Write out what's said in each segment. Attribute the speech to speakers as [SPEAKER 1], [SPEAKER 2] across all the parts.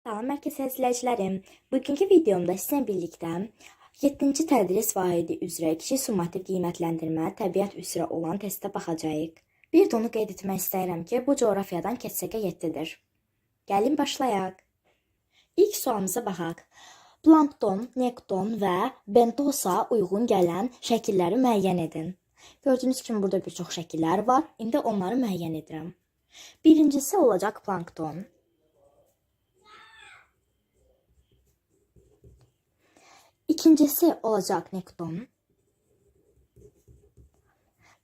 [SPEAKER 1] Salam mərkəz izləyicilərim. Bugünkü videomda sizinlə birlikdə 7-ci tədris vahidi üzrə kiçik summativ qiymətləndirmə təbiət üzrə olan testə baxacağıq. Bir də onu qeyd etmək istəyirəm ki, bu coğrafiyadan keçsəqə 7-dir. Gəlin başlayaq. İlk sualımıza baxaq. Plankton, nekton və bentosa uyğun gələn şəkilləri müəyyən edin. Gördüyünüz kimi burada bir çox şəkillər var. İndi onları müəyyən edirəm. Birincisi olacaq plankton. İkincisi olacak nekton.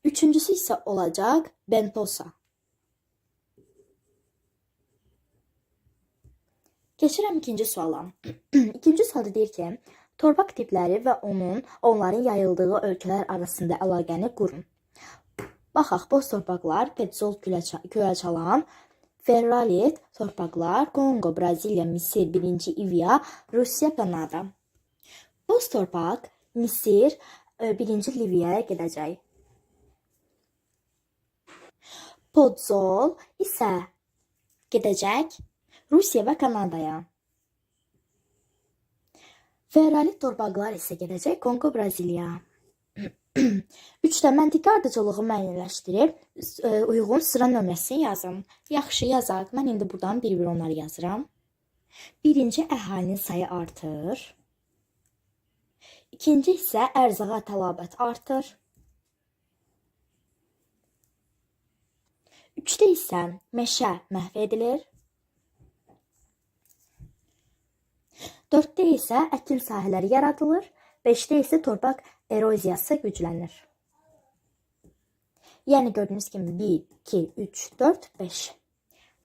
[SPEAKER 1] Üçüncüsü ise olacak bentosa. Geçirəm ikinci suala. İkinci sualda deyir ki, torpaq tipləri və onların yayıldığı ölkələr arasında əlaqəni qurun. Baxaq, boz torpaqlar, petrol küləçalan, ferralit torpaqlar, Kongo, Braziliya, Misir, 1-ci İviya, Rusiya, Kanada. Boz torpaq Misir 1-ci Liviyaya gedəcək. Podzol isə gedəcək Rusiya və Kanadaya. Ferralit torpaqlar isə gedəcək Kongo, Braziliya. 3-də məntiqi ardıcılığı müəyyənləşdirib uyğun sıra nömrəsini yazın. Yaxşı, yazaq. Mən indi buradan bir-bir onları yazıram. Birinci, əhalinin sayı artır. İkinci isə ərzağa tələbat artır. 3-də isə meşə məhv edilir. 4-də isə əkin sahələri yaradılır. 5-də isə torpaq eroziyası güclənir. Yəni gördüyünüz kimi 1, 2, 3, 4, 5.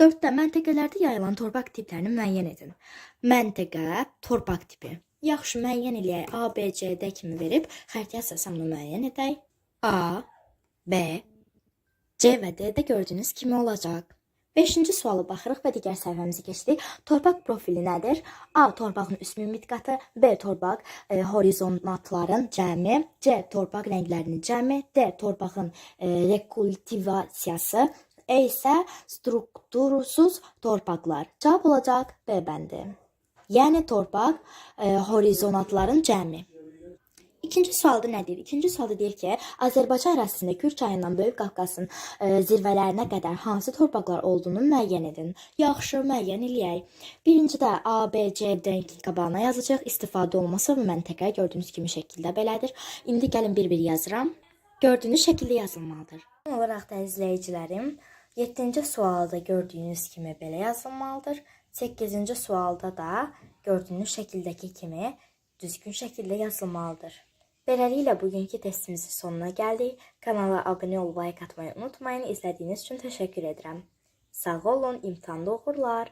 [SPEAKER 1] 4-də məntəqələrdə yayılan torpaq tiplərini müəyyən edin. Məntəqə, torpaq tipi. Yaxşı, müəyyən eləyək. A, B, C, D kimi verib xəritə əsasamını müəyyən edək. A, B, C və D də gördüyünüz kimi olacaq. 5-ci sualı baxırıq və digər səhifəmizi keçdik. Torpaq profili nədir? A, torpağın üst limit qatı, B, torpaq horizonatların cəmi, C, torpaq rənglərinin cəmi, D, torpağın rekultivasiyası, E isə struktursuz torpaqlar. Cavab olacaq B bəndi. Yəni torpaq horizonatların cəmi. İkinci sualda nə deyir? İkinci sualda deyir ki, Azərbaycan ərazisində Kür çayından Böyük Qafqazın zirvələrinə qədər hansı torpaqlar olduğunu müəyyən edin. Yaxşı, müəyyən eləyək. Birincidə A, B, C, D qabağına yazacaq. İstifadə olmasa və məntəqə gördüyünüz kimi şəkildə belədir. İndi gəlin bir-bir yazıram. Gördüyünüz şəkildə yazılmalıdır. Son olaraq da izləyicilərim, 7-ci sualda gördüyünüz kimi belə yazılmalıdır. 8-ci sualda da gördüyünüz şəkildəki kimi düzgün şəkildə yazılmalıdır. Beləliklə, bugünkü testimizin sonuna gəldik. Kanala abunə olub, like atmayı unutmayın. İzlədiyiniz üçün təşəkkür edirəm. Sağ olun, imtahanda uğurlar.